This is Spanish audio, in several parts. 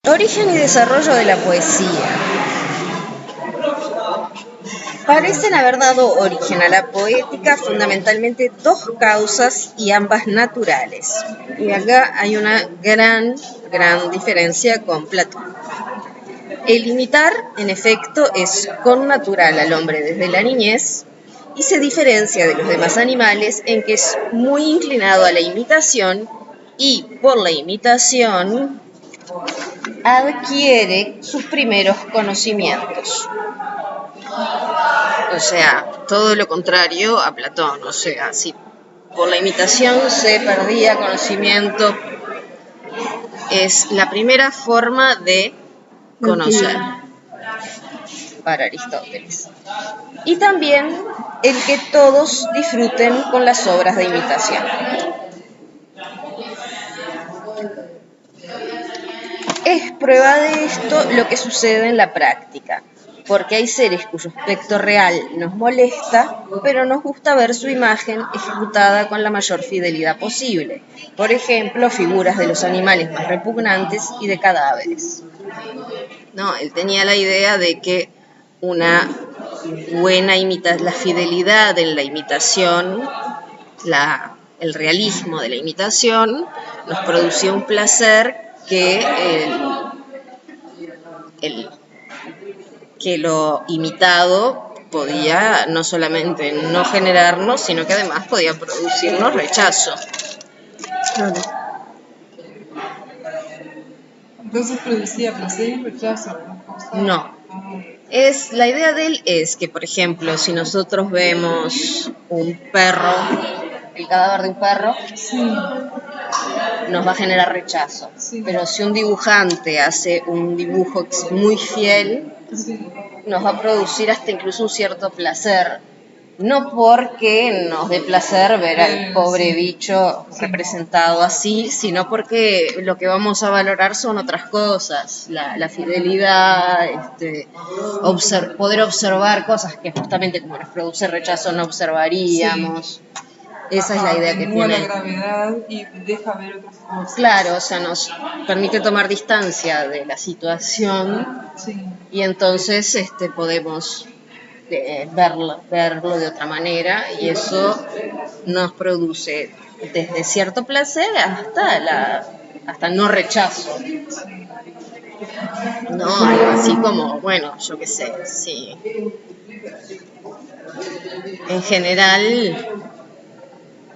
Origen y desarrollo de la poesía. Parecen haber dado origen a la poética fundamentalmente dos causas y ambas naturales. Y acá hay una gran diferencia con Platón. El imitar, en efecto, es connatural al hombre desde la niñez y se diferencia de los demás animales en que es muy inclinado a la imitación y por la imitación adquiere sus primeros conocimientos. O sea, todo lo contrario a Platón. O sea, si por la imitación se perdía conocimiento, es la primera forma de conocer para Aristóteles. Y también el que todos disfruten con las obras de imitación. Es prueba de esto lo que sucede en la práctica, porque hay seres cuyo aspecto real nos molesta, pero nos gusta ver su imagen ejecutada con la mayor fidelidad posible. Por ejemplo, figuras de los animales más repugnantes y de cadáveres. No, él tenía la idea de que una buena imitación, la fidelidad en la imitación, el realismo de la imitación, nos producía un placer que lo imitado podía no solamente no generarnos, sino que además podía producirnos rechazo. Claro. Entonces producía placer y rechazo. No. La idea de él es que, por ejemplo, si nosotros vemos un perro, el cadáver de un perro, sí, nos va a generar rechazo. Sí. Pero si un dibujante hace un dibujo muy fiel, sí, nos va a producir hasta incluso un cierto placer. No porque nos dé placer ver al pobre bicho representado así, sino porque lo que vamos a valorar son otras cosas, la fidelidad, poder observar cosas que justamente como nos produce rechazo no observaríamos. Sí. Esa es la idea que tiene. La gravedad y deja ver otras cosas. Claro, o sea, nos permite tomar distancia de la situación, sí, y entonces podemos verlo de otra manera, y eso nos produce desde cierto placer hasta no rechazo. No, algo así como, bueno, yo qué sé, sí. En general,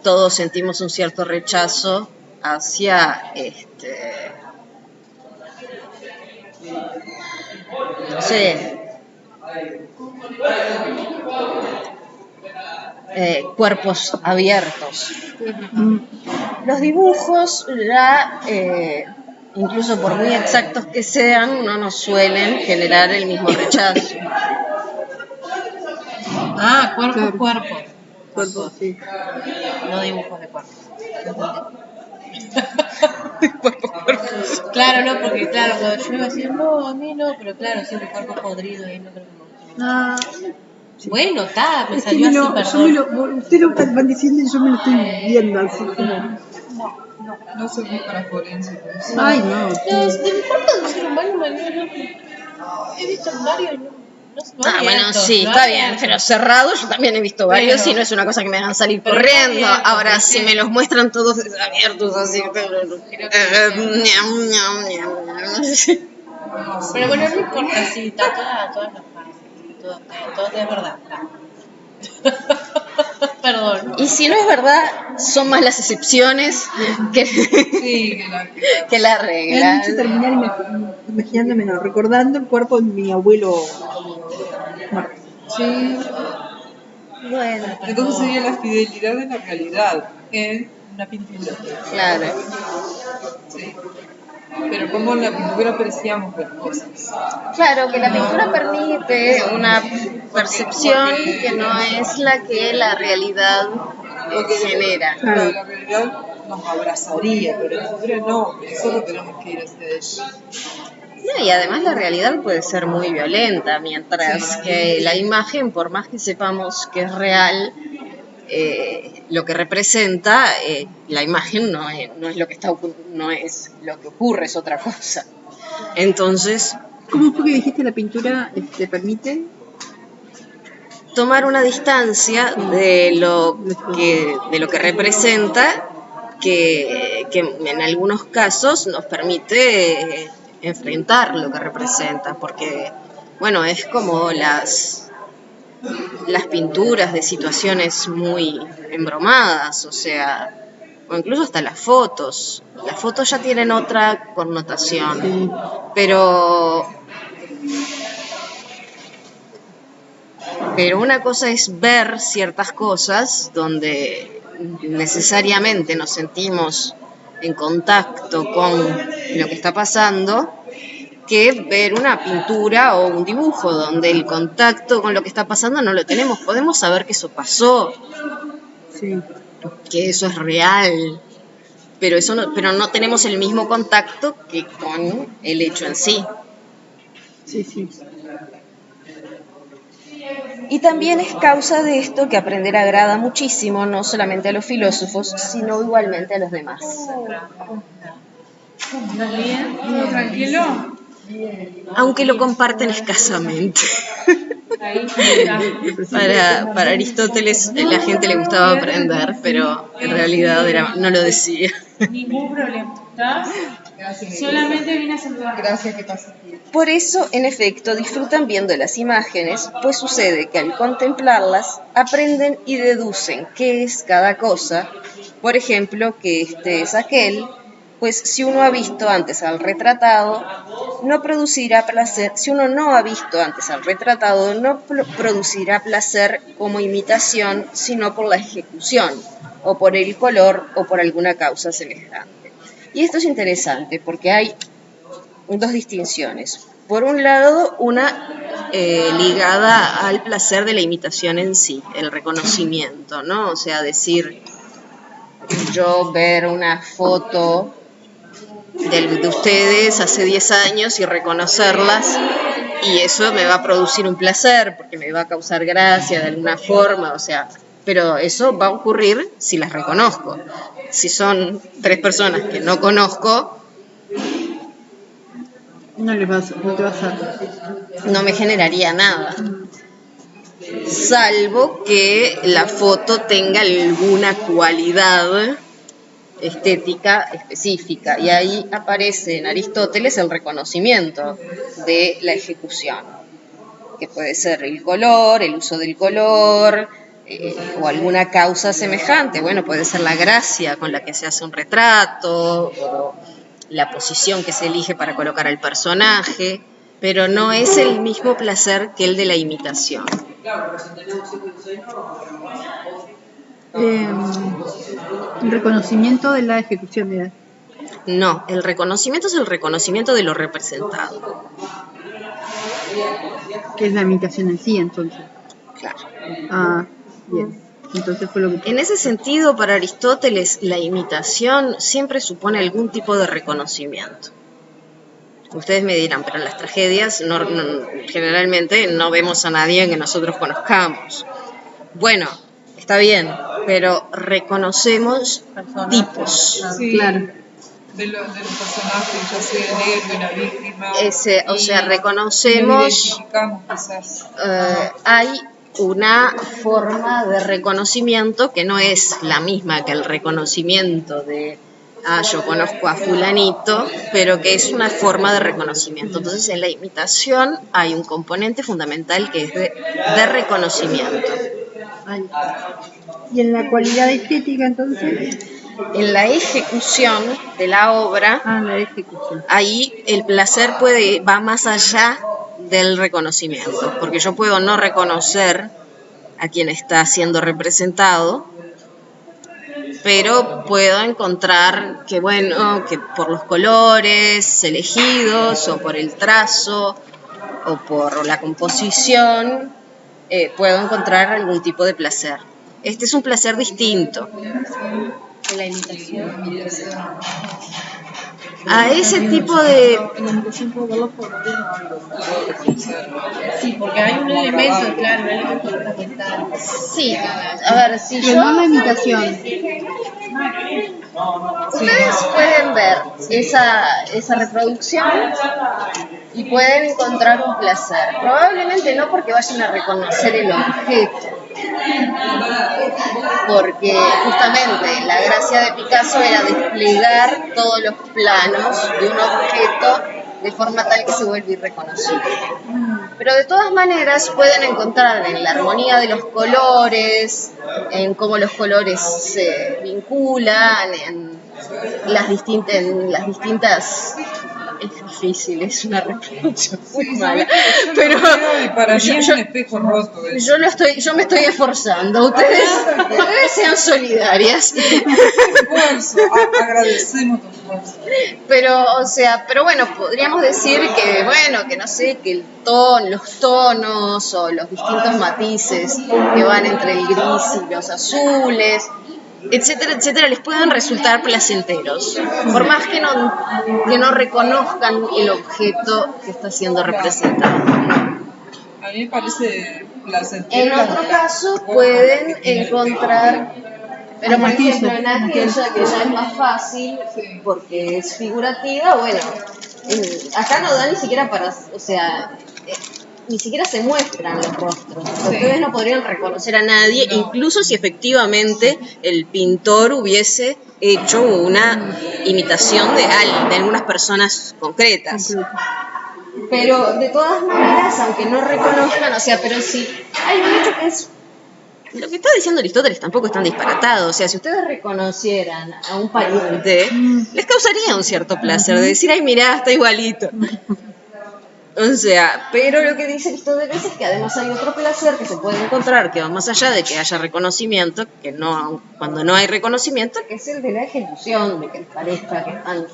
todos sentimos un cierto rechazo hacia no sé, cuerpos abiertos. Los dibujos incluso por muy exactos que sean, no nos suelen generar el mismo rechazo. Cuerpo, sí. No dibujos de cuerpo. Cuerpo. Claro, no, porque claro, cuando yo iba a decir, no, a mí no, pero claro, siempre cuerpo podrido, ahí no creo que me sí. Bueno, está, me salió así, perdón. Ustedes lo van diciendo y yo me lo estoy viendo así como... No soy muy para forense. Ay, no. Los del cuerpo del ser humano, he visto varios, bueno, sí, está bien, pero cerrados yo también he visto varios y no es una cosa que me hagan salir corriendo. Ahora, si me los muestran todos abiertos así... Pero bueno, no importa, sí, está todas las fases, todo es verdad. Perdón. Y si no es verdad, son más las excepciones que la regla. Me han hecho terminar imaginándome, recordando el cuerpo de mi abuelo. Sí. Bueno. Entonces sería la fidelidad de la realidad en una pintura. Claro. Sí. Pero como en la pintura apreciamos las cosas. Claro, que la pintura permite una percepción que no es la que la realidad genera. Claro, la realidad nos abrazaría, pero la pintura no, solo tenemos que ir hacia ella. No, y además la realidad puede ser muy violenta, mientras que la imagen, por más que sepamos que es real, lo que representa, la imagen no es lo que ocurre, es otra cosa. Entonces, ¿cómo fue que dijiste la pintura te permite? Tomar una distancia de lo que representa, que en algunos casos nos permite enfrentar lo que representa, porque, bueno, es como las pinturas de situaciones muy embromadas, o sea, o incluso hasta las fotos. Las fotos ya tienen otra connotación, sí. Pero una cosa es ver ciertas cosas donde necesariamente nos sentimos en contacto con lo que está pasando, que ver una pintura o un dibujo donde el contacto con lo que está pasando no lo tenemos. Podemos saber que eso pasó, sí, que eso es real, pero no tenemos el mismo contacto que con el hecho en sí. Sí, sí. Y también es causa de esto que aprender agrada muchísimo, no solamente a los filósofos, sino igualmente a los demás. ¿Estás bien? ¿Todo tranquilo? Aunque lo comparten escasamente. Para Aristóteles la gente le gustaba aprender, pero en realidad no lo decía. Ningún problema, ¿estás? Solamente vine a saludar. Gracias, que pases. Por eso, en efecto, disfrutan viendo las imágenes, pues sucede que al contemplarlas aprenden y deducen qué es cada cosa. Por ejemplo, que este es aquel, pues si uno ha visto antes al retratado, no producirá placer. Si uno no ha visto antes al retratado, no producirá placer como imitación, sino por la ejecución, o por el color, o por alguna causa semejante. Y esto es interesante porque hay dos distinciones. Por un lado, una ligada al placer de la imitación en sí, el reconocimiento, ¿no? O sea, decir, yo ver una foto de ustedes hace 10 años y reconocerlas, y eso me va a producir un placer porque me va a causar gracia de alguna forma, o sea, pero eso va a ocurrir si las reconozco. Si son 3 personas que no conozco, no te vas a... no me generaría nada. Salvo que la foto tenga alguna cualidad estética específica. Y ahí aparece en Aristóteles el reconocimiento de la ejecución, que puede ser el color, el uso del color, o alguna causa semejante. Bueno, puede ser la gracia con la que se hace un retrato, o la posición que se elige para colocar al personaje, pero no es el mismo placer que el de la imitación. El reconocimiento de la ejecución de... No, el reconocimiento es el reconocimiento de lo representado. ¿Qué es la imitación en sí, entonces? Claro. Ah, bien. Entonces fue lo que... En ese sentido, para Aristóteles, la imitación siempre supone algún tipo de reconocimiento. Ustedes me dirán, pero en las tragedias generalmente no vemos a nadie que nosotros conozcamos. Bueno, está bien, pero reconocemos tipos. Sí, claro. De los personajes, ya sea el héroe, la víctima. O sea, reconocemos... hay una forma de reconocimiento que no es la misma que el reconocimiento de... yo conozco a fulanito, pero que es una forma de reconocimiento. Entonces, en la imitación hay un componente fundamental que es de reconocimiento. ¿Y en la cualidad estética, entonces? En la ejecución de la obra, la ejecución. Ahí el placer va más allá del reconocimiento, porque yo puedo no reconocer a quien está siendo representado, pero puedo encontrar que por los colores elegidos, o por el trazo, o por la composición, puedo encontrar algún tipo de placer. Este es un placer distinto. De la imitación. a ese tipo de... Sí, porque hay un elemento, claro, un elemento fundamental. Sí, a ver, si Pero yo... no la imitación. Ustedes pueden ver esa reproducción y pueden encontrar un placer. Probablemente no porque vayan a reconocer el objeto, porque justamente la gracia de Picasso era desplegar todos los planos de un objeto de forma tal que se vuelva irreconocible. Pero de todas maneras pueden encontrar en la armonía de los colores, en cómo los colores se vinculan, en las distintas... Es difícil, es una reproducción muy mala, pero para mí es un espejo roto. yo me estoy esforzando. Ustedes sean solidarias. Esfuerzo, agradecemos tu esfuerzo. Pero bueno, podríamos decir que, bueno, que no sé, que los tonos o los distintos matices que van entre el gris y los azules, etcétera, etcétera, les pueden resultar placenteros, por más que no reconozcan el objeto que está siendo representado. A mí me parece placentero. En otro caso pueden encontrar, pero por ejemplo en aquella que ya es más fácil porque es figurativa, bueno, acá no da ni siquiera para, o sea, ni siquiera se muestran los rostros. Ustedes no podrían reconocer a nadie, incluso si efectivamente el pintor hubiese hecho una imitación de algunas personas concretas. Pero de todas maneras, aunque no reconozcan, o sea, pero sí, hay un hecho que es... Lo que está diciendo Aristóteles tampoco es tan disparatado. O sea, si ustedes reconocieran a un pariente, les causaría un cierto placer de decir, ay, mirá, está igualito. O sea, pero lo que dice Aristóteles es que además hay otro placer que se puede encontrar que va más allá de que haya reconocimiento, que no, cuando no hay reconocimiento, que es el de la ejecución, de que les parezca que están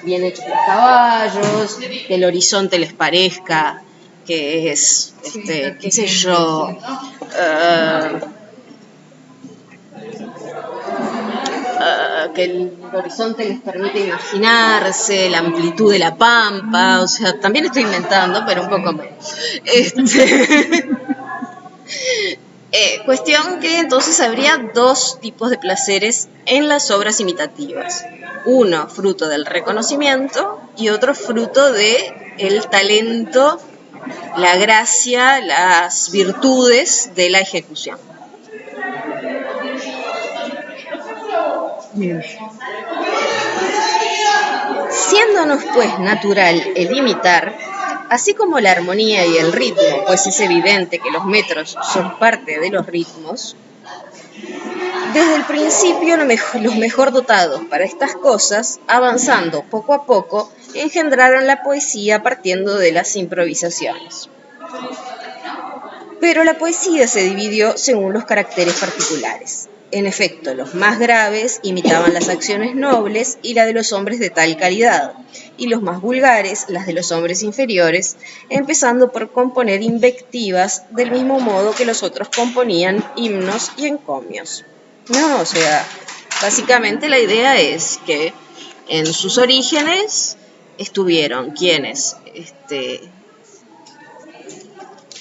bien hechos los caballos, que el horizonte les parezca que es, qué sé yo, que el horizonte les permite imaginarse la amplitud de la pampa, o sea, también estoy inventando, pero un poco menos. Cuestión que entonces habría dos tipos de placeres en las obras imitativas. Uno fruto del reconocimiento y otro fruto del talento, la gracia, las virtudes de la ejecución. Bien. Siéndonos pues natural el imitar, así como la armonía y el ritmo, pues es evidente que los metros son parte de los ritmos, desde el principio los mejor dotados para estas cosas, avanzando poco a poco, engendraron la poesía partiendo de las improvisaciones. Pero la poesía se dividió según los caracteres particulares. En efecto, los más graves imitaban las acciones nobles y la de los hombres de tal calidad, y los más vulgares, las de los hombres inferiores, empezando por componer invectivas del mismo modo que los otros componían himnos y encomios. No, o sea, básicamente la idea es que en sus orígenes estuvieron quienes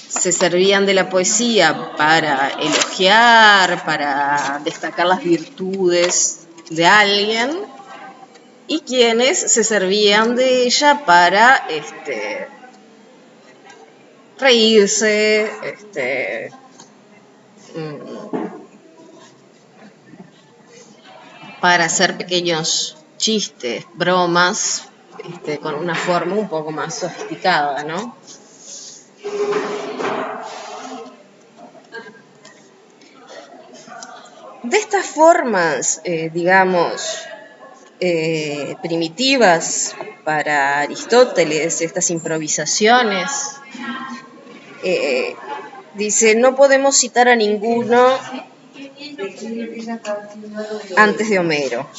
se servían de la poesía para elogiar, para destacar las virtudes de alguien, y quienes se servían de ella para reírse, para hacer pequeños chistes, bromas, con una forma un poco más sofisticada, ¿no? De estas formas, primitivas para Aristóteles, estas improvisaciones, dice, no podemos citar a ninguno antes de Homero,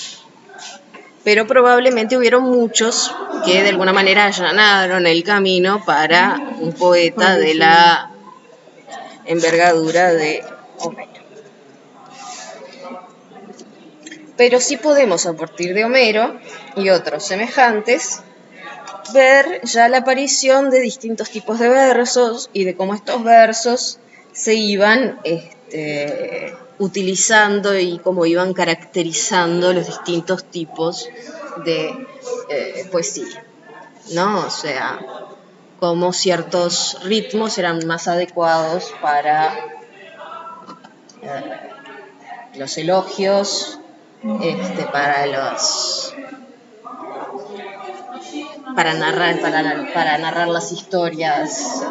pero probablemente hubieron muchos que de alguna manera allanaron el camino para un poeta de la envergadura de Homero. pero sí podemos, a partir de Homero y otros semejantes, ver ya la aparición de distintos tipos de versos y de cómo estos versos se iban utilizando y cómo iban caracterizando los distintos tipos de poesía, ¿no? O sea, cómo ciertos ritmos eran más adecuados para los elogios, para narrar las historias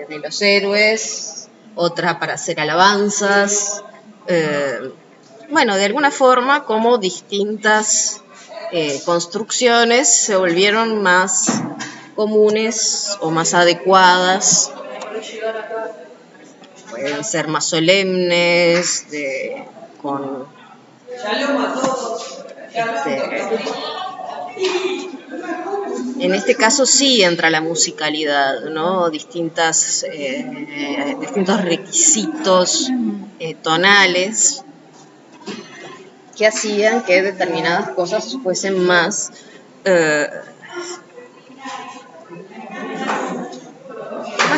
de los héroes, otra para hacer alabanzas, de alguna forma como distintas construcciones se volvieron más comunes o más adecuadas, pueden ser más solemnes, en este caso sí entra la musicalidad, ¿no? Distintos requisitos tonales que hacían que determinadas cosas fuesen más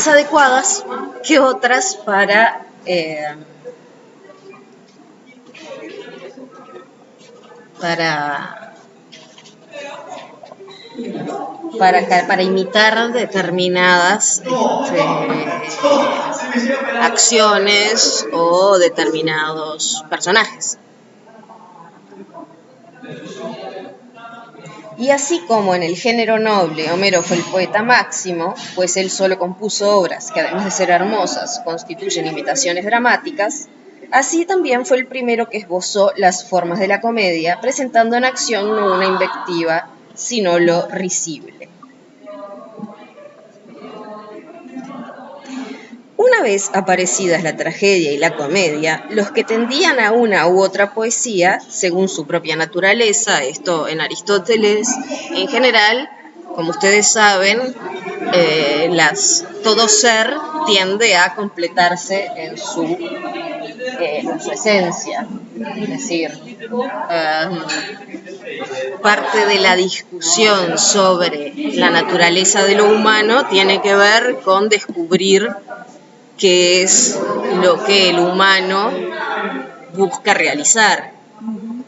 adecuadas que otras para imitar determinadas acciones o determinados personajes. Y así como en el género noble Homero fue el poeta máximo, pues él solo compuso obras que además de ser hermosas constituyen imitaciones dramáticas, así también fue el primero que esbozó las formas de la comedia, presentando en acción no una invectiva, sino lo risible. Una vez aparecidas la tragedia y la comedia, los que tendían a una u otra poesía, según su propia naturaleza, esto en Aristóteles en general, como ustedes saben, todo ser tiende a completarse en su esencia. Es decir, parte de la discusión sobre la naturaleza de lo humano tiene que ver con descubrir qué es lo que el humano busca realizar,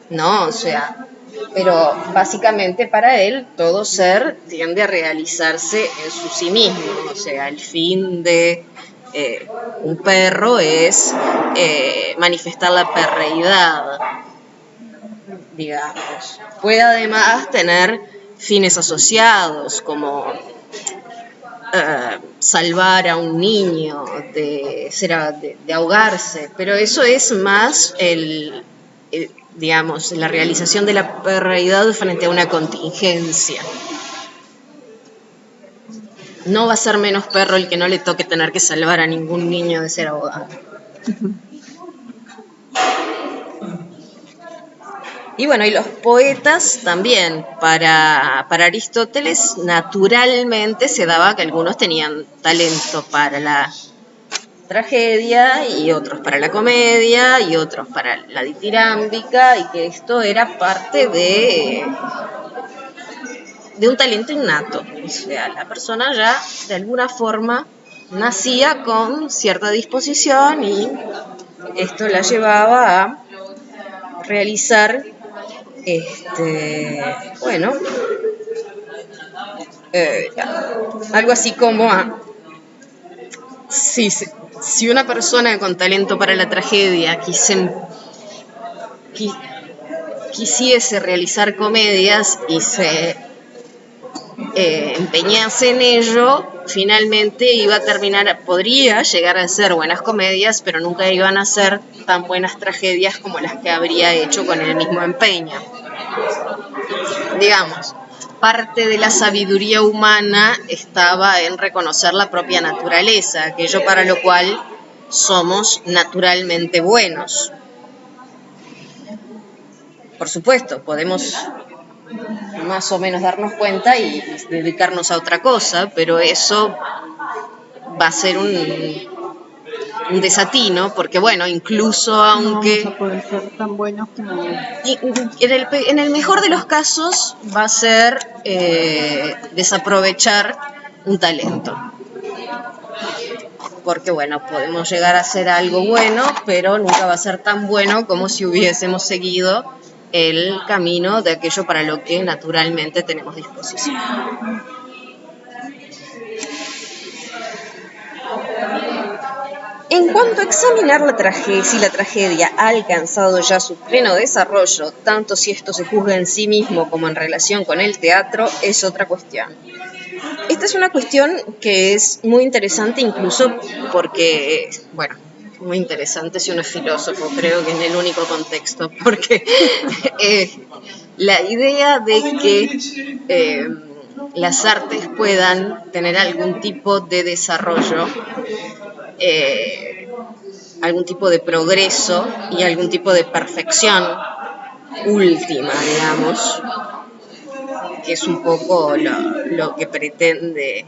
¿no? O sea, pero básicamente para él todo ser tiende a realizarse en su sí mismo, o sea, el fin de un perro es manifestar la perreidad, digamos. Puede además tener fines asociados como salvar a un niño de ahogarse, pero eso es más la realización de la perreidad frente a una contingencia. No va a ser menos perro el que no le toque tener que salvar a ningún niño de ser ahogado. Y bueno, y los poetas también, para Aristóteles, naturalmente se daba que algunos tenían talento para la tragedia y otros para la comedia y otros para la ditirámbica, y que esto era parte de un talento innato. O sea, la persona ya de alguna forma nacía con cierta disposición y esto la llevaba a realizar algo así como si una persona con talento para la tragedia quisiese realizar comedias y se empeñase en ello, finalmente podría llegar a ser buenas comedias, pero nunca iban a ser tan buenas tragedias como las que habría hecho con el mismo empeño. Digamos, parte de la sabiduría humana estaba en reconocer la propia naturaleza, aquello para lo cual somos naturalmente buenos. Por supuesto, podemos más o menos darnos cuenta y dedicarnos a otra cosa, pero eso va a ser un desatino, porque bueno, incluso aunque... No vamos a poder ser tan buenos como... En el mejor de los casos va a ser desaprovechar un talento. Porque bueno, podemos llegar a hacer algo bueno, pero nunca va a ser tan bueno como si hubiésemos seguido el camino de aquello para lo que naturalmente tenemos disposición. En cuanto a examinar la tragedia, si la tragedia ha alcanzado ya su pleno desarrollo, tanto si esto se juzga en sí mismo como en relación con el teatro, es otra cuestión. Esta es una cuestión que es muy interesante incluso porque, bueno, muy interesante si uno es filósofo, creo que en el único contexto, porque la idea de que las artes puedan tener algún tipo de desarrollo, algún tipo de progreso y algún tipo de perfección última, digamos, que es un poco lo que pretende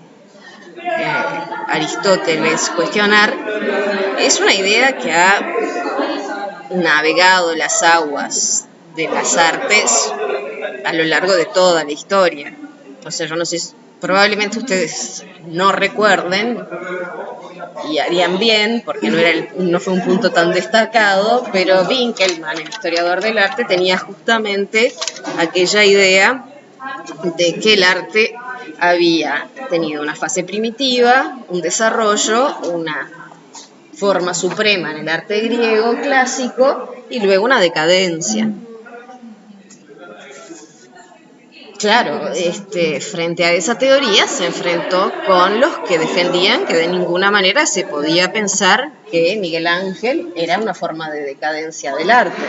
Aristóteles cuestionar, es una idea que ha navegado las aguas de las artes a lo largo de toda la historia. O sea, yo no sé, probablemente ustedes no recuerden y harían bien, porque no fue un punto tan destacado, pero Winckelmann, el historiador del arte, tenía justamente aquella idea de que el arte había tenido una fase primitiva, un desarrollo, una forma suprema en el arte griego clásico y luego una decadencia. Claro, frente a esa teoría se enfrentó con los que defendían que de ninguna manera se podía pensar que Miguel Ángel era una forma de decadencia del arte.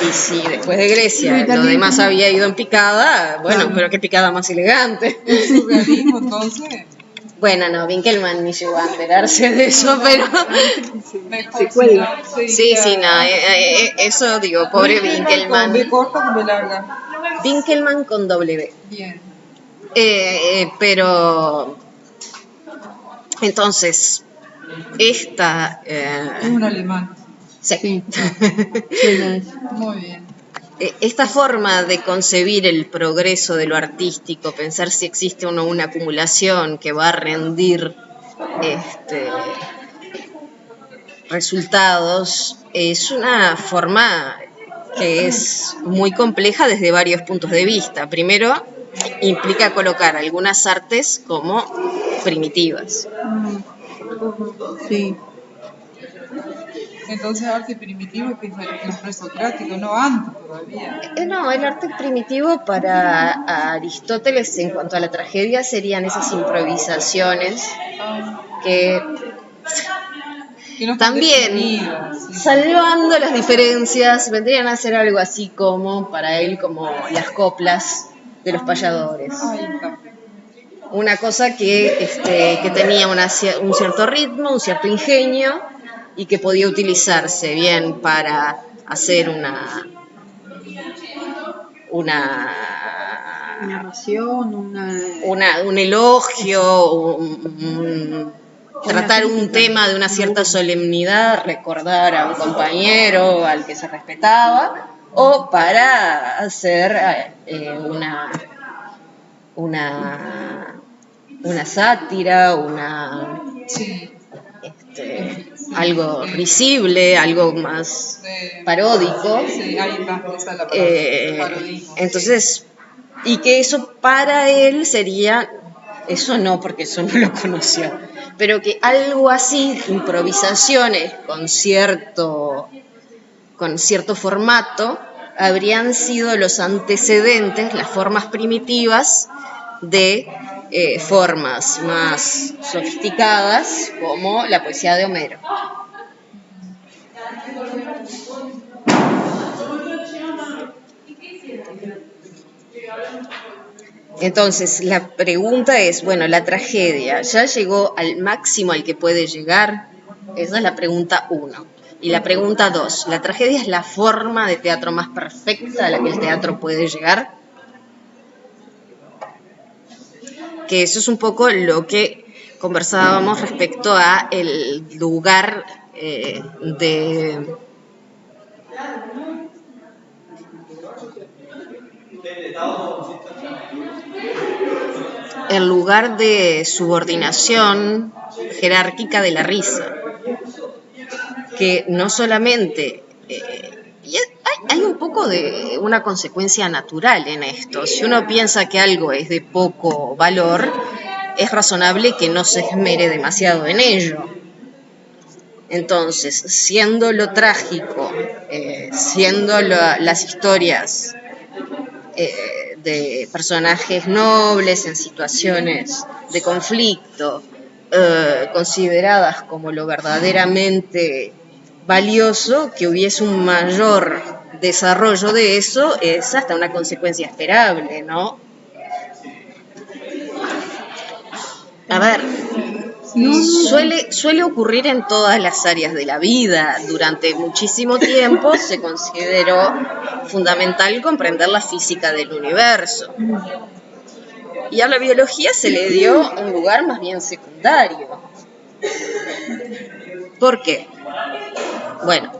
Y sí, después de Grecia, lo demás había ido en picada, bueno, pero qué picada más elegante. ¿El surrealismo entonces? Bueno, no, Winckelmann ni llegó a enterarse de eso, pero... Se cuelga. Sí, no, eso digo, pobre Winckelmann. ¿Con B corta o con B larga? Winckelmann con W. Bien. Pero... Entonces, esta... Es un alemán. Sí. Muy bien. Esta forma de concebir el progreso de lo artístico, pensar si existe o no una acumulación que va a rendir resultados, es una forma que es muy compleja desde varios puntos de vista. Primero, implica colocar algunas artes como primitivas. Sí. Entonces arte primitivo que es el presocrático, no antes todavía. No, el arte primitivo para Aristóteles en cuanto a la tragedia serían esas improvisaciones que no también, sí. salvando las diferencias, vendrían a ser algo así como, para él, como las coplas de los payadores. Ahí está. Una cosa que tenía un cierto ritmo, un cierto ingenio, y que podía utilizarse bien para hacer una narración, un elogio, tratar un tema de una cierta solemnidad, recordar a un compañero al que se respetaba, o para hacer una sátira, Sí. Algo risible, algo más paródico. Sí, ahí está, esa es la palabra, parodismo. Entonces, y que eso para él sería, eso no, porque eso no lo conoció, pero que algo así, improvisaciones con cierto formato, habrían sido los antecedentes, las formas primitivas de formas más sofisticadas como la poesía de Homero. Entonces, la pregunta es, bueno, ¿la tragedia ya llegó al máximo al que puede llegar? Esa es la pregunta 1. Y la pregunta 2, ¿la tragedia es la forma de teatro más perfecta a la que el teatro puede llegar? que eso es un poco lo que conversábamos respecto a el lugar de subordinación jerárquica de la risa, que no solamente hay un poco de una consecuencia natural en esto. Si uno piensa que algo es de poco valor, es razonable que no se esmere demasiado en ello. Entonces, siendo lo trágico, siendo las historias de personajes nobles en situaciones de conflicto, consideradas como lo verdaderamente valioso, que hubiese un mayor desarrollo de eso es hasta una consecuencia esperable, ¿no? A ver, suele ocurrir en todas las áreas de la vida. Durante muchísimo tiempo se consideró fundamental comprender la física del universo. Y a la biología se le dio un lugar más bien secundario. ¿Por qué? Bueno,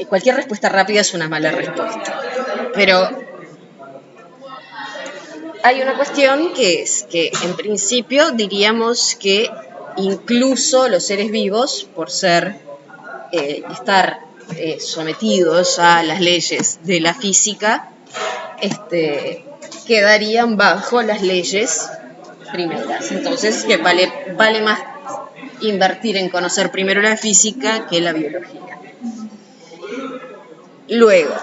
cualquier respuesta rápida es una mala respuesta, pero hay una cuestión que es que en principio diríamos que incluso los seres vivos, por estar sometidos a las leyes de la física, quedarían bajo las leyes primeras. Entonces, que vale más invertir en conocer primero la física que la biología. Luego,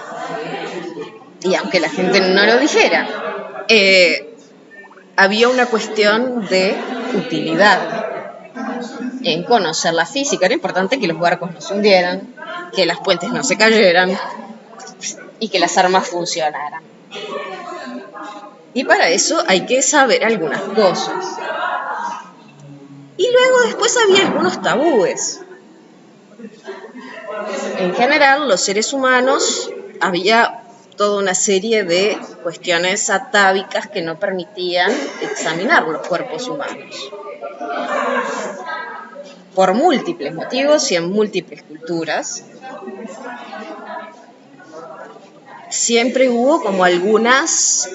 y aunque la gente no lo dijera, había una cuestión de utilidad en conocer la física. Era importante que los barcos no se hundieran, que las puentes no se cayeran y que las armas funcionaran. Y para eso hay que saber algunas cosas. Y luego después había algunos tabúes. En general, los seres humanos, había toda una serie de cuestiones atávicas que no permitían examinar los cuerpos humanos. Por múltiples motivos y en múltiples culturas, siempre hubo como algunos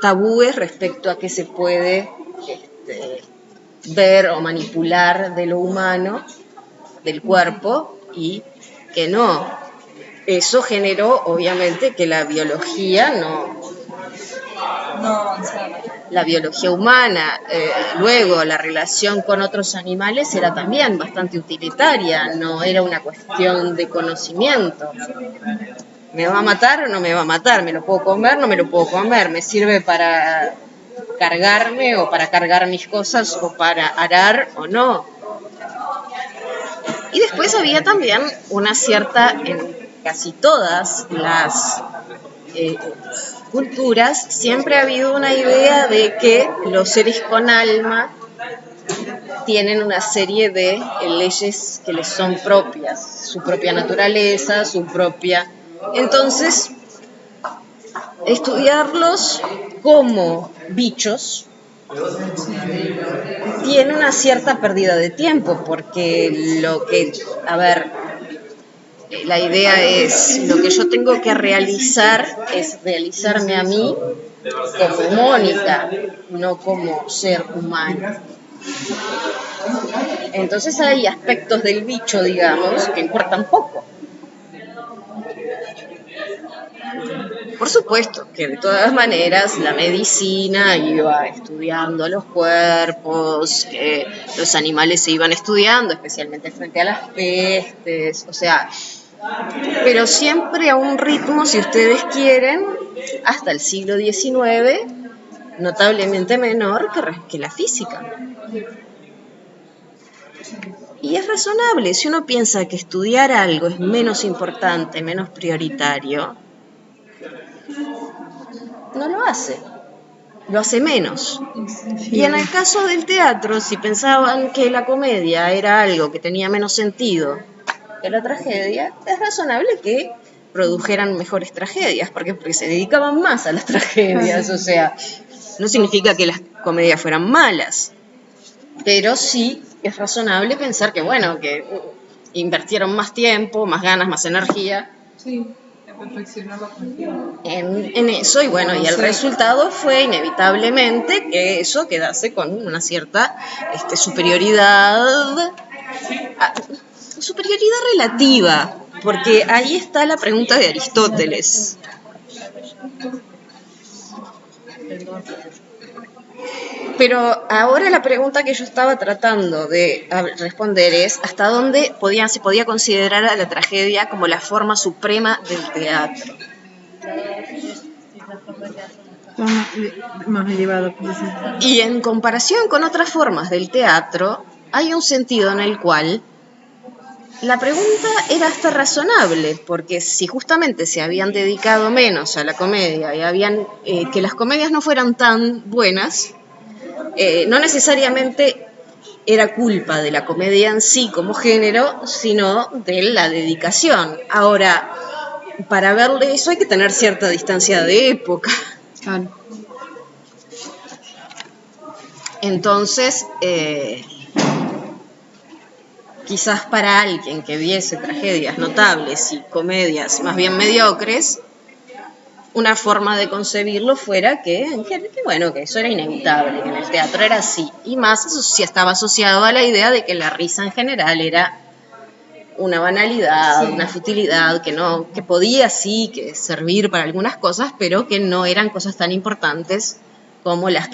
tabúes respecto a qué se puede ver o manipular de lo humano, del cuerpo, y que no. Eso generó, obviamente, que la biología no avanzaba. La biología humana, luego la relación con otros animales era también bastante utilitaria, no era una cuestión de conocimiento. ¿Me va a matar o no me va a matar? ¿Me lo puedo comer o no me lo puedo comer? ¿Me sirve para cargarme o para cargar mis cosas o para arar o no? Y después había también una cierta, en casi todas las culturas, siempre ha habido una idea de que los seres con alma tienen una serie de leyes que les son propias, su propia naturaleza, su propia... Entonces, estudiarlos como bichos tiene una cierta pérdida de tiempo, porque la idea es, lo que yo tengo que realizar es realizarme a mí como Mónica, no como ser humano. Entonces hay aspectos del bicho, digamos, que importan poco. Por supuesto que de todas maneras la medicina iba estudiando los cuerpos, que los animales se iban estudiando, especialmente frente a las pestes, pero siempre a un ritmo, si ustedes quieren, hasta el siglo XIX, notablemente menor que la física. Y es razonable, si uno piensa que estudiar algo es menos importante, menos prioritario, no lo hace, lo hace menos. Y en el caso del teatro, si pensaban que la comedia era algo que tenía menos sentido que la tragedia, es razonable que produjeran mejores tragedias. ¿Por qué? Porque se dedicaban más a las tragedias, o sea, no significa que las comedias fueran malas, pero sí es razonable pensar que, bueno, que invirtieron más tiempo, más ganas, más energía Sí, en perfeccionar la cuestión. en eso, y bueno, y el resultado fue inevitablemente que eso quedase con una cierta superioridad relativa, porque ahí está la pregunta de Aristóteles. Pero ahora la pregunta que yo estaba tratando de responder es ¿hasta dónde se podía considerar a la tragedia como la forma suprema del teatro? Más elevado. Y en comparación con otras formas del teatro, hay un sentido en el cual la pregunta era hasta razonable, porque si justamente se habían dedicado menos a la comedia y habían que las comedias no fueran tan buenas, no necesariamente era culpa de la comedia en sí como género, sino de la dedicación. Ahora, para verle eso hay que tener cierta distancia de época. Claro. Entonces, quizás para alguien que viese tragedias notables y comedias más bien mediocres, una forma de concebirlo fuera que bueno, que eso era inevitable, que en el teatro era así. Y más eso sí estaba asociado a la idea de que la risa en general era una banalidad, una futilidad, que podía sí que servir para algunas cosas, pero que no eran cosas tan importantes como las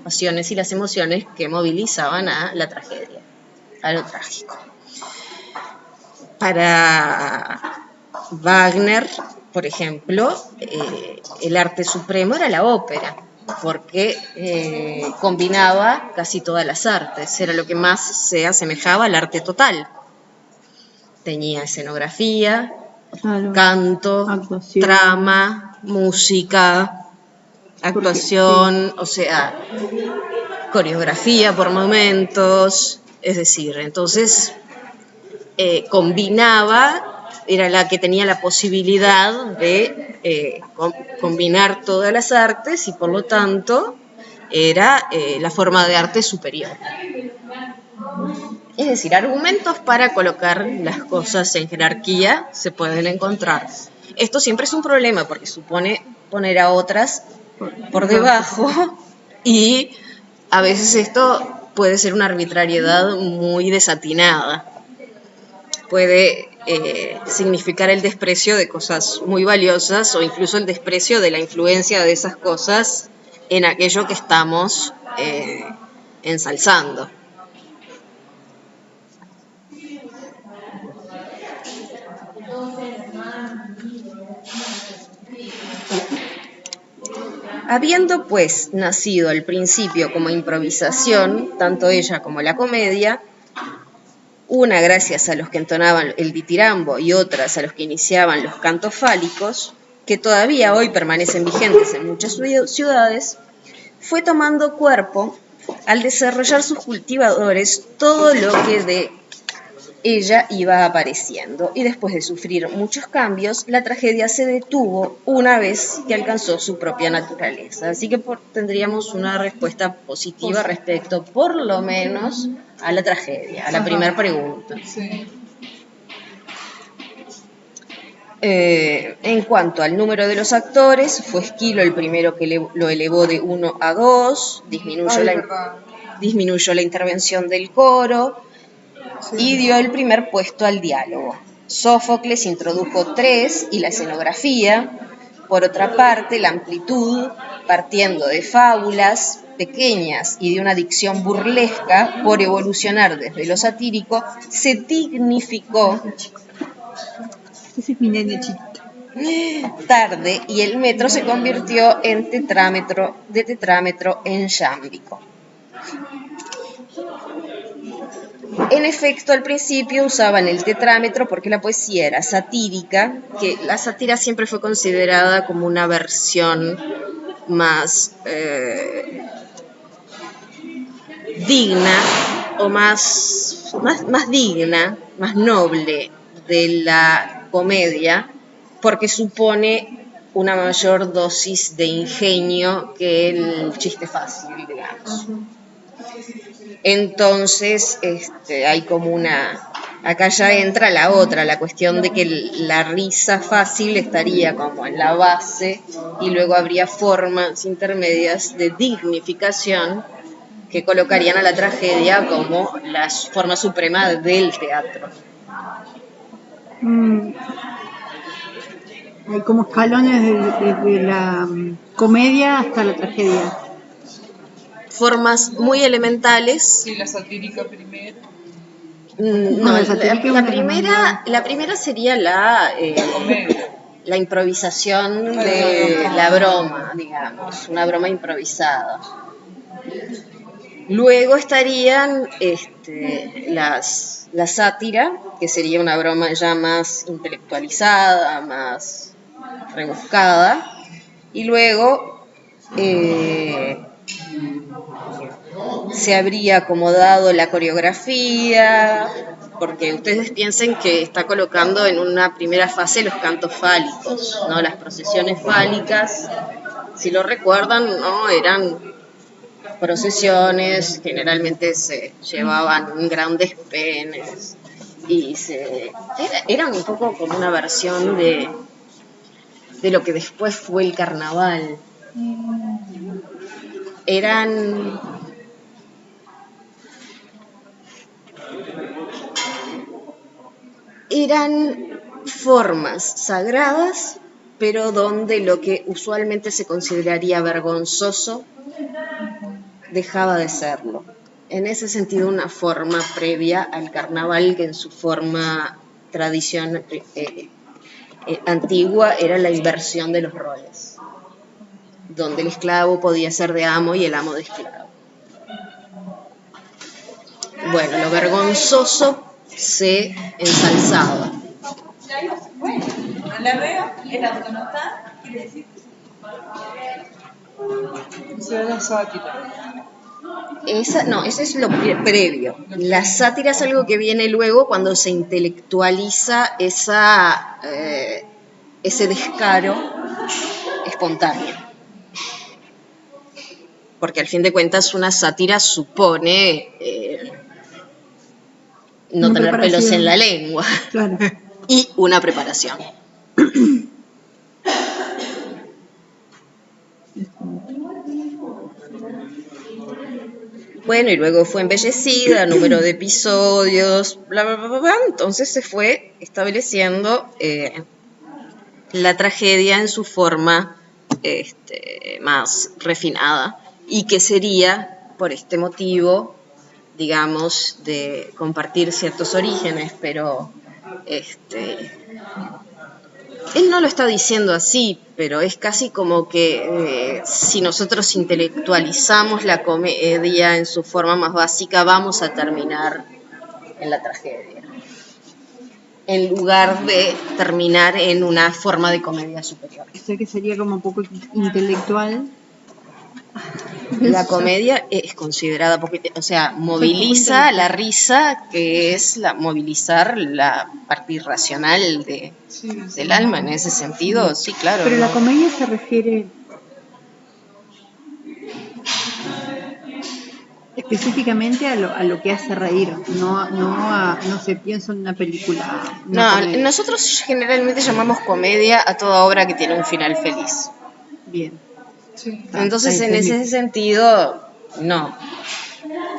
pasiones y las emociones que movilizaban a la tragedia, a lo trágico. Para Wagner, por ejemplo, el arte supremo era la ópera, porque combinaba casi todas las artes, era lo que más se asemejaba al arte total. Tenía escenografía, canto, actuación, trama, música, actuación, o sea, coreografía por momentos, es decir, entonces combinaba, era la que tenía la posibilidad de combinar todas las artes y por lo tanto era la forma de arte superior. Es decir, argumentos para colocar las cosas en jerarquía se pueden encontrar. Esto siempre es un problema porque supone poner a otras por debajo y a veces esto puede ser una arbitrariedad muy desatinada. Puede significar el desprecio de cosas muy valiosas o incluso el desprecio de la influencia de esas cosas en aquello que estamos ensalzando. Habiendo pues nacido al principio como improvisación, tanto ella como la comedia, una gracias a los que entonaban el ditirambo y otras a los que iniciaban los cantos fálicos, que todavía hoy permanecen vigentes en muchas ciudades, fue tomando cuerpo al desarrollar sus cultivadores todo lo que de ella iba apareciendo, y después de sufrir muchos cambios, la tragedia se detuvo una vez que alcanzó su propia naturaleza. Así que tendríamos una respuesta positiva respecto, por lo menos, a la tragedia, a la primera pregunta. Sí. En cuanto al número de los actores, fue Esquilo el primero que lo elevó de 1 a 2, disminuyó la intervención del coro, y dio el primer puesto al diálogo. Sófocles introdujo 3 y la escenografía. Por otra parte, la amplitud, partiendo de fábulas pequeñas y de una dicción burlesca, por evolucionar desde lo satírico, se dignificó Ese es mi nene chiquito. tarde y el metro se convirtió de tetrámetro en yámbico. En efecto, al principio usaban el tetrámetro porque la poesía era satírica, que la sátira siempre fue considerada como una versión más digna o más digna, más noble de la comedia, porque supone una mayor dosis de ingenio que el chiste fácil, digamos. Entonces, hay como una... Acá ya entra la otra, la cuestión de que la risa fácil estaría como en la base y luego habría formas intermedias de dignificación que colocarían a la tragedia como la forma suprema del teatro. Hay como escalones desde la comedia hasta la tragedia. Formas muy elementales. Sí, la satírica primero. No, la primera sería la Comedia. la improvisación de la broma, digamos, una broma improvisada. Luego estarían la sátira, que sería una broma ya más intelectualizada, más rebuscada. Y luego se habría acomodado la coreografía, porque ustedes piensen que está colocando en una primera fase los cantos fálicos, ¿no? Las procesiones fálicas, si lo recuerdan, ¿no? Eran procesiones, generalmente se llevaban grandes penes y eran un poco como una versión de lo que después fue el carnaval. Eran formas sagradas, pero donde lo que usualmente se consideraría vergonzoso dejaba de serlo. En ese sentido, una forma previa al carnaval, que en su forma tradición antigua era la inversión de los roles, donde el esclavo podía ser de amo y el amo de esclavo. Bueno, lo vergonzoso se ensalzaba. Esa era la sátira. Ese es lo previo. La sátira es algo que viene luego cuando se intelectualiza ese descaro espontáneo. Porque al fin de cuentas una sátira supone no tener pelos en la lengua. Claro. Y una preparación. Bueno, y luego fue embellecida, número de episodios, bla, bla, bla, bla. Entonces se fue estableciendo la tragedia en su forma más refinada, y que sería, por este motivo, digamos, de compartir ciertos orígenes, pero él no lo está diciendo así, pero es casi como que si nosotros intelectualizamos la comedia en su forma más básica, vamos a terminar en la tragedia, en lugar de terminar en una forma de comedia superior. O sea que sería como un poco intelectual. La comedia es considerada, moviliza la risa, que es movilizar la parte irracional del alma, en ese sentido, sí, claro. Pero la comedia se refiere específicamente a lo que hace reír, no se piensa en una película. Comedia. Nosotros generalmente llamamos comedia a toda obra que tiene un final feliz. Bien. Sí. Entonces, en ese sentido, no.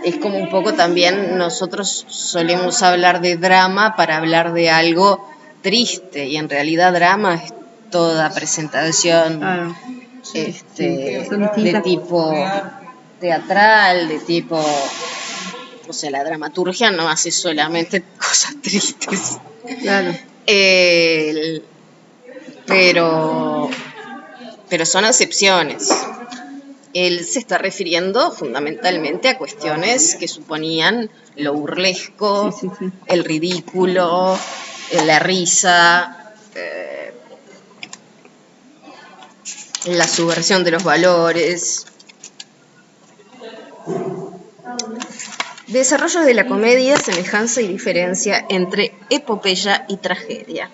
Es como un poco también, nosotros solemos hablar de drama para hablar de algo triste, y en realidad drama es toda presentación de tipo teatral, de tipo, o sea, la dramaturgia no hace solamente cosas tristes. Claro. Pero son excepciones. Él se está refiriendo fundamentalmente a cuestiones que suponían lo burlesco, sí. el ridículo, la risa, la subversión de los valores. Desarrollo de la comedia, semejanza y diferencia entre epopeya y tragedia.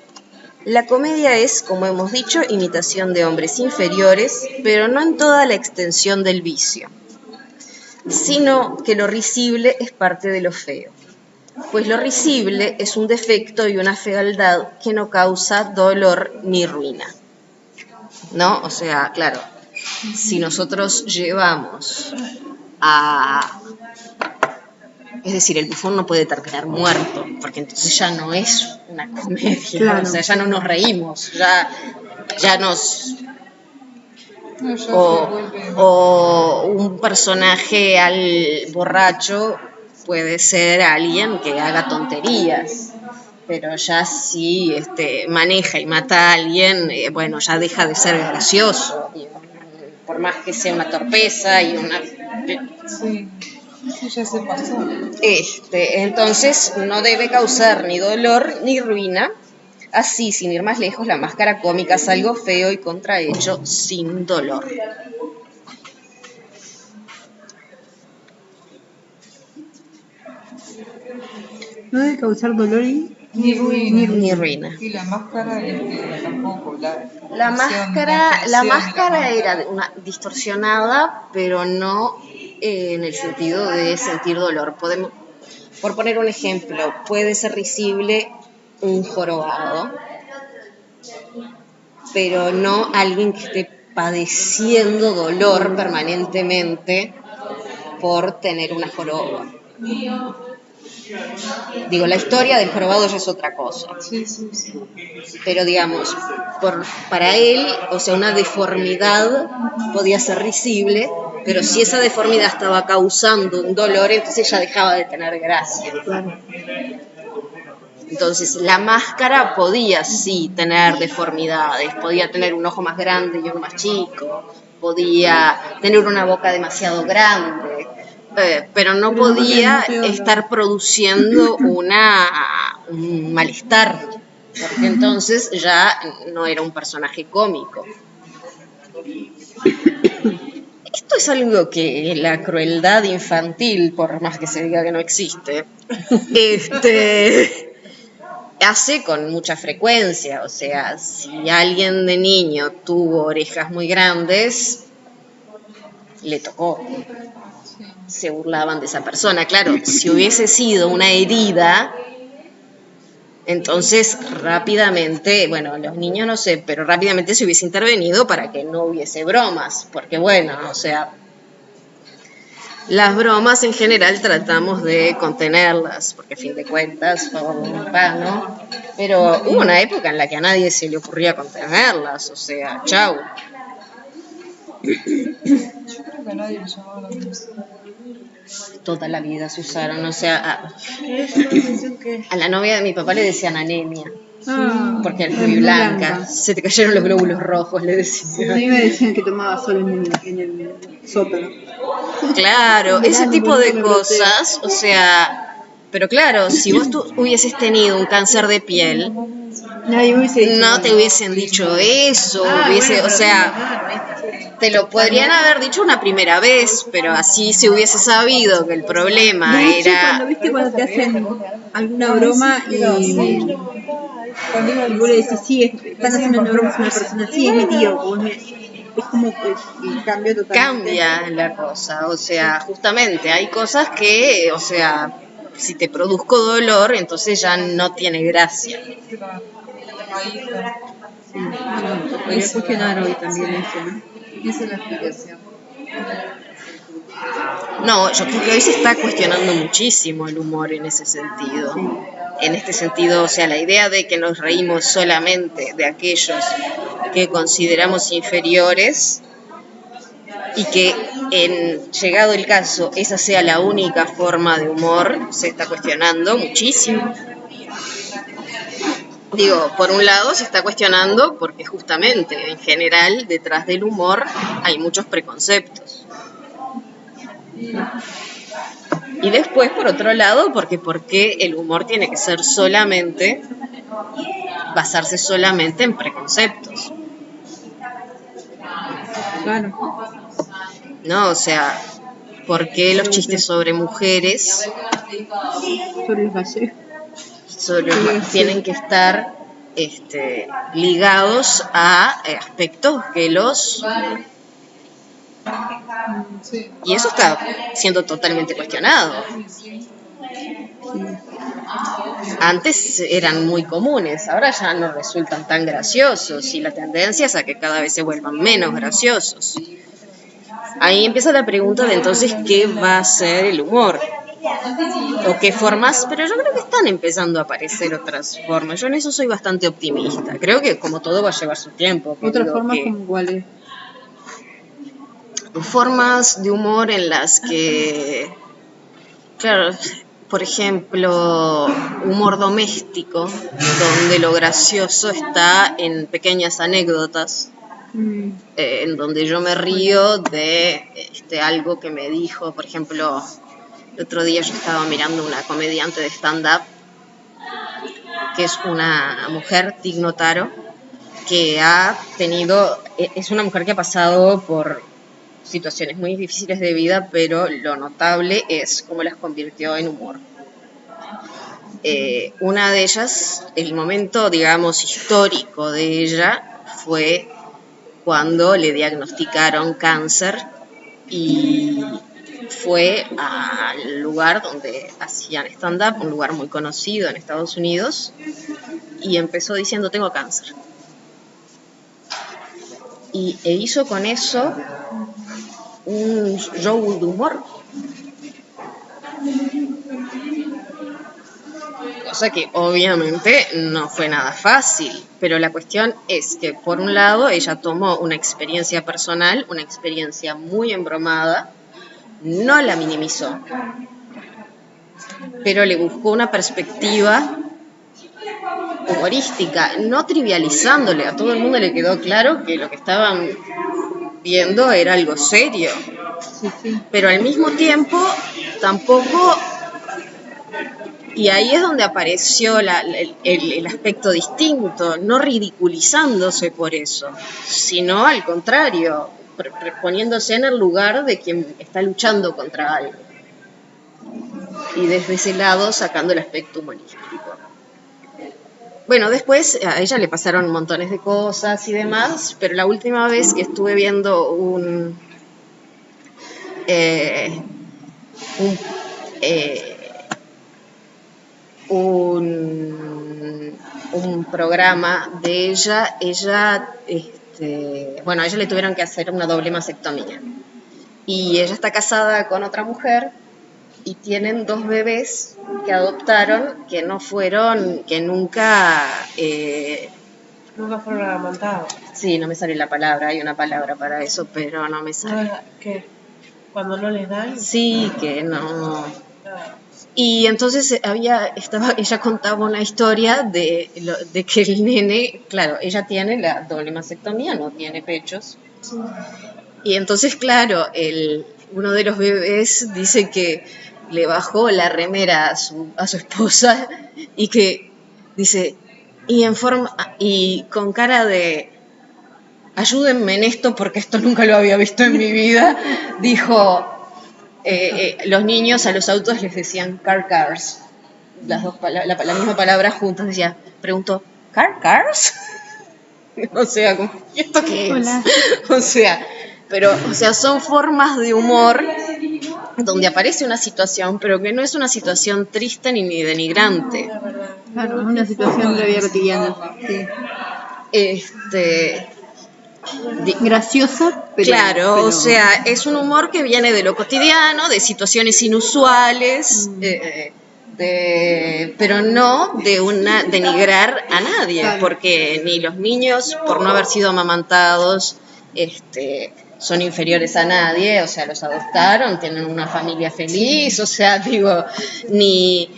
La comedia es, como hemos dicho, imitación de hombres inferiores, pero no en toda la extensión del vicio, sino que lo risible es parte de lo feo, pues lo risible es un defecto y una fealdad que no causa dolor ni ruina, ¿no? O sea, claro, si nosotros llevamos a... Es decir, el bufón no puede terminar muerto, porque entonces ya no es una comedia, claro. O sea, ya no nos reímos, ya nos... O un personaje al borracho puede ser alguien que haga tonterías, pero ya si maneja y mata a alguien, bueno, ya deja de ser gracioso, por más que sea una torpeza y una... Sí. Sí, ya se pasó. Entonces no debe causar ni dolor ni ruina. Así, sin ir más lejos, la máscara cómica es algo feo y contrahecho sin dolor. No debe causar dolor ni ruina. Y la máscara tampoco. La máscara era una distorsionada, pero no en el sentido de sentir dolor. Por poner un ejemplo, puede ser risible un jorobado, pero no alguien que esté padeciendo dolor permanentemente por tener una joroba. Digo, la historia del jorobado ya es otra cosa. Sí. Pero digamos, para él, o sea, una deformidad podía ser risible, pero si esa deformidad estaba causando un dolor, entonces ya dejaba de tener gracia. Entonces, la máscara podía sí tener deformidades, podía tener un ojo más grande y uno más chico, podía tener una boca demasiado grande, pero no podía estar produciendo un malestar, porque entonces ya no era un personaje cómico. Esto es algo que la crueldad infantil, por más que se diga que no existe, hace con mucha frecuencia. O sea, si alguien de niño tuvo orejas muy grandes, le tocó. Se burlaban de esa persona. Claro, si hubiese sido una herida, entonces rápidamente, bueno, los niños no sé, pero rápidamente se hubiese intervenido para que no hubiese bromas, porque bueno, o sea, las bromas en general tratamos de contenerlas, porque a fin de cuentas, ¿no? Pero hubo una época en la que a nadie se le ocurría contenerlas, o sea, chau. Yo creo que a nadie le llamaba la atención. Toda la vida se usaron, o sea, a la novia de mi papá le decían anemia, porque era muy blanca, se te cayeron los glóbulos rojos, le decían. A mí me decían que tomaba sol en el sótano. Claro, ese tipo de cosas, o sea, pero claro, si vos hubieses tenido un cáncer de piel, no te hubiesen dicho eso, o sea, te lo podrían haber dicho una primera vez, pero así se hubiese sabido que el problema era... Cuando te hacen alguna broma y vos le decís, sí, están haciendo una broma a una persona, sí, es mi tío, es como que cambia totalmente. Cambia la cosa, o sea, justamente hay cosas que, o sea, si te produzco dolor, entonces ya no tiene gracia. Voy a cuestionar hoy también eso, ¿no? Esa es la explicación. No, yo creo que hoy se está cuestionando muchísimo el humor en ese sentido. Sí. En este sentido, o sea, la idea de que nos reímos solamente de aquellos que consideramos inferiores y que, llegado el caso, esa sea la única forma de humor, se está cuestionando muchísimo. Digo, por un lado se está cuestionando porque justamente, en general, detrás del humor hay muchos preconceptos. Y después, por otro lado, ¿por qué el humor tiene que ser basarse solamente en preconceptos? Claro. No, o sea, ¿por qué los chistes sobre mujeres sobre los gallegos tienen que estar ligados a aspectos que los... Sí. Y eso está siendo totalmente cuestionado. Antes eran muy comunes, ahora ya no resultan tan graciosos y la tendencia es a que cada vez se vuelvan menos graciosos. Ahí empieza la pregunta de entonces qué va a ser el humor o qué formas, pero yo creo que están empezando a aparecer otras formas. Yo en eso soy bastante optimista. Creo que como todo va a llevar su tiempo. ¿Otras formas como cuáles? Formas de humor en las que, claro, por ejemplo, humor doméstico, donde lo gracioso está en pequeñas anécdotas, en donde yo me río de algo que me dijo. Por ejemplo, el otro día yo estaba mirando una comediante de stand-up, que es una mujer, Tig Notaro, que es una mujer que ha pasado por situaciones muy difíciles de vida, pero lo notable es cómo las convirtió en humor. Una de ellas, el momento, digamos, histórico de ella fue cuando le diagnosticaron cáncer y fue al lugar donde hacían stand-up, un lugar muy conocido en Estados Unidos, y empezó diciendo: tengo cáncer. E hizo con eso un show de humor. Cosa que obviamente no fue nada fácil, pero la cuestión es que por un lado ella tomó una experiencia personal, una experiencia muy embromada, no la minimizó, pero le buscó una perspectiva humorística, no trivializándole. A todo el mundo le quedó claro que lo que estaban viendo era algo serio, pero al mismo tiempo tampoco, y ahí es donde apareció el aspecto distinto, no ridiculizándose por eso, sino al contrario, poniéndose en el lugar de quien está luchando contra algo, y desde ese lado sacando el aspecto humorístico. Bueno, después a ella le pasaron montones de cosas y demás, pero la última vez que estuve viendo un programa de ella, bueno, a ella le tuvieron que hacer una doble mastectomía. Y ella está casada con otra mujer y tienen 2 bebés que adoptaron, que nunca fueron amamantados. Sí, no me sale la palabra, hay una palabra para eso, pero no me sale. ¿Qué? ¿Cuando no les dan? Sí, que no. Y entonces ella contaba una historia de que el nene, claro, ella tiene la doble mastectomía, no tiene pechos. Sí. Y entonces, claro, uno de los bebés dice que le bajó la remera a su esposa y que dice, y con cara de ayúdenme en esto porque esto nunca lo había visto en mi vida, dijo, los niños a los autos les decían cars, la misma palabra juntas, preguntó, cars? O sea, ¿y esto qué es? Hola. O sea, son formas de humor donde aparece una situación, pero que no es una situación triste ni denigrante. Claro, es una situación de vida cotidiana. Sí. Graciosa, pero... o sea, es un humor que viene de lo cotidiano, de situaciones inusuales, pero no de denigrar a nadie, claro. Porque ni los niños, por no haber sido amamantados, son inferiores a nadie, o sea, los adoptaron, tienen una familia feliz, o sea, digo, ni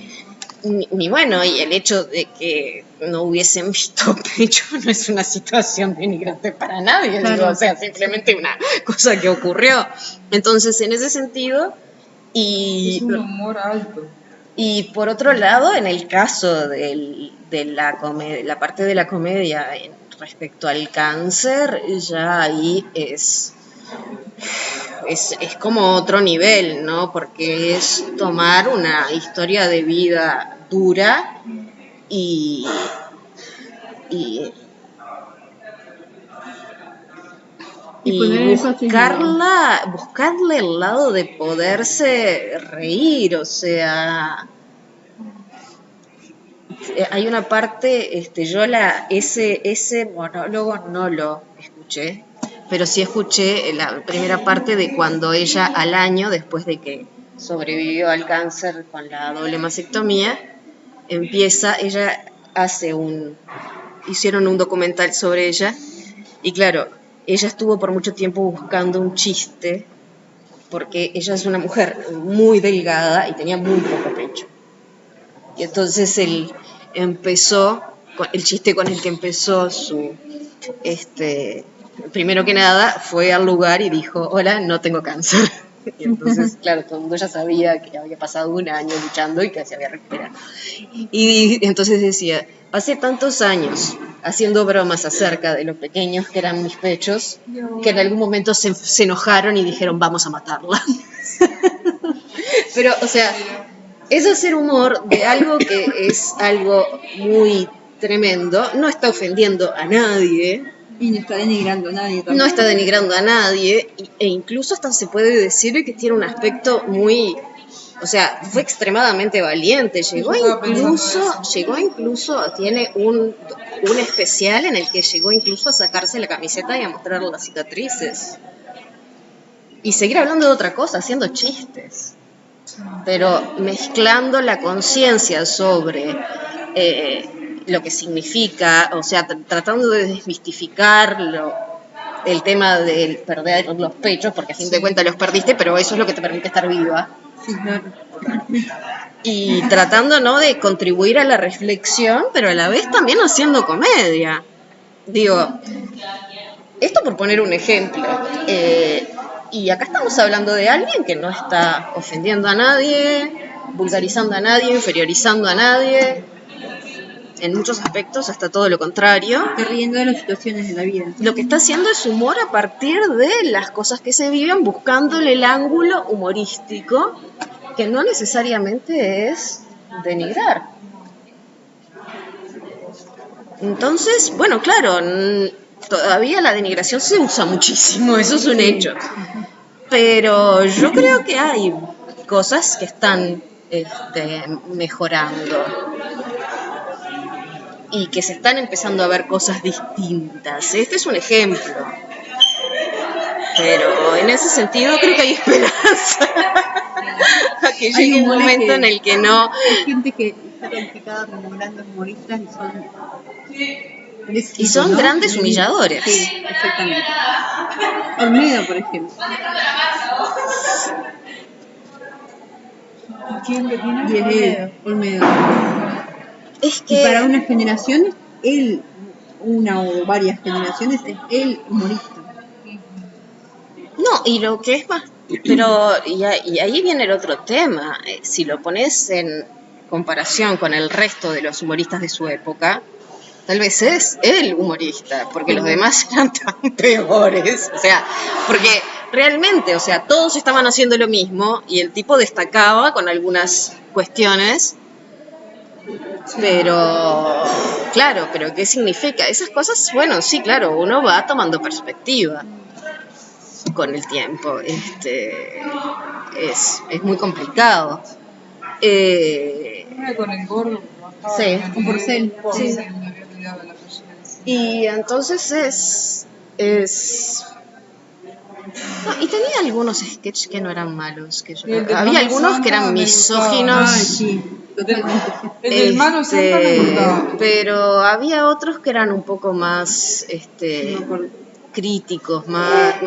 bueno, y el hecho de que no hubiesen visto pecho no es una situación denigrante para nadie, claro. Digo, o sea, simplemente una cosa que ocurrió. Entonces, en ese sentido, es un humor alto. Y por otro lado, en el caso de la parte de la comedia respecto al cáncer, ya ahí es como otro nivel, ¿no? Porque es tomar una historia de vida dura y y buscarle el lado de poderse reír, o sea, hay una parte, yo ese monólogo no lo escuché, pero sí escuché la primera parte de cuando ella al año, después de que sobrevivió al cáncer con la doble mastectomía, ella hicieron un documental sobre ella, y claro, ella estuvo por mucho tiempo buscando un chiste, porque ella es una mujer muy delgada y tenía muy poco pecho. Y entonces el chiste con el que empezó primero que nada, fue al lugar y dijo, hola, no tengo cáncer. Y entonces, claro, todo el mundo ya sabía que había pasado un año luchando y que se había recuperado. Y entonces decía, pasé tantos años haciendo bromas acerca de lo pequeños que eran mis pechos, que en algún momento se enojaron y dijeron, vamos a matarla. Pero, o sea, es hacer humor de algo que es algo muy tremendo, no está ofendiendo a nadie. Y no está denigrando a nadie tampoco. No está denigrando a nadie, e incluso hasta se puede decir que tiene un aspecto muy... O sea, fue extremadamente valiente, llegó incluso, tiene un especial en el que llegó incluso a sacarse la camiseta y a mostrar las cicatrices. Y seguir hablando de otra cosa, haciendo chistes. Pero mezclando la conciencia sobre lo que significa, o sea, tratando de desmistificar el tema del perder los pechos, porque a fin de cuentas los perdiste, pero eso es lo que te permite estar viva. Sí, claro. Y tratando, ¿no?, de contribuir a la reflexión, pero a la vez también haciendo comedia. Digo, esto por poner un ejemplo. Y acá estamos hablando de alguien que no está ofendiendo a nadie, vulgarizando a nadie, inferiorizando a nadie. En muchos aspectos, hasta todo lo contrario. Está riendo de las situaciones de la vida. Lo que está haciendo es humor a partir de las cosas que se viven, buscándole el ángulo humorístico, que no necesariamente es denigrar. Entonces, bueno, claro, todavía la denigración se usa muchísimo, eso es un hecho. Pero yo creo que hay cosas que están mejorando. Y que se están empezando a ver cosas distintas. Este es un ejemplo. Pero en ese sentido creo que hay esperanza. A que llegue un momento en el que no... Hay gente que está calificada como grandes humoristas y son ¿no? Grandes humilladores. Sí, exactamente. Olmedo, por ejemplo. ¿Quién que tiene? Y es él, Olmedo. Es que... Y para una generación, una o varias generaciones, es el humorista. No, y lo que es más... Pero, y ahí viene el otro tema. Si lo pones en comparación con el resto de los humoristas de su época, tal vez es el humorista, porque los demás eran tan peores. O sea, porque realmente, o sea, todos estaban haciendo lo mismo y el tipo destacaba con algunas cuestiones. Pero, claro, pero ¿qué significa? Esas cosas, bueno, sí, claro, uno va tomando perspectiva con el tiempo. Es muy complicado. Con el gordo. Sí, con Porcel. Sí. Y entonces no, y tenía algunos sketches que no eran malos. Había algunos que eran misóginos. Sí. Totalmente. El del Mano Santa me gustaba. Pero había otros que eran un poco más críticos, más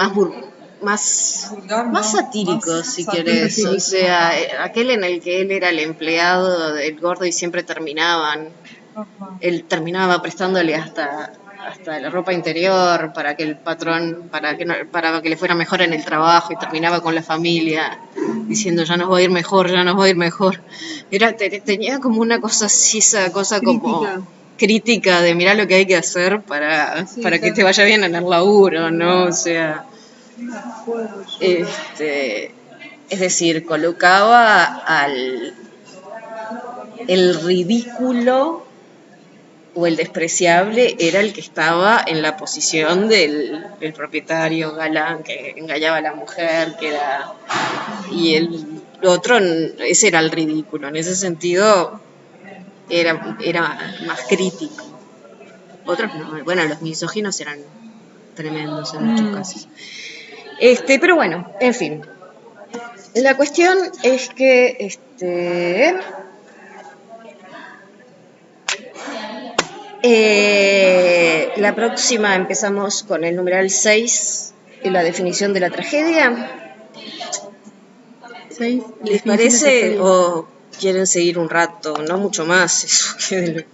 satíricos, si querés. O sea, aquel en el que él era el empleado del gordo y siempre él terminaba prestándole hasta la ropa interior para que el patrón, para que le fuera mejor en el trabajo, y terminaba con la familia diciendo ya nos va a ir mejor. Tenía como una cosa así, esa cosa como crítica de mirar lo que hay que hacer para que te vaya bien en el laburo, ¿no? O sea, es decir, colocaba el ridículo o el despreciable era el que estaba en la posición del propietario galán que engañaba a la mujer, y el otro, ese era el ridículo. En ese sentido era más crítico. Otros no, bueno, los misóginos eran tremendos en muchos casos. Pero bueno, en fin. La cuestión es que la próxima empezamos con el numeral 6 y la definición de la tragedia. 6. ¿Les parece o quieren seguir un rato? No mucho más, eso que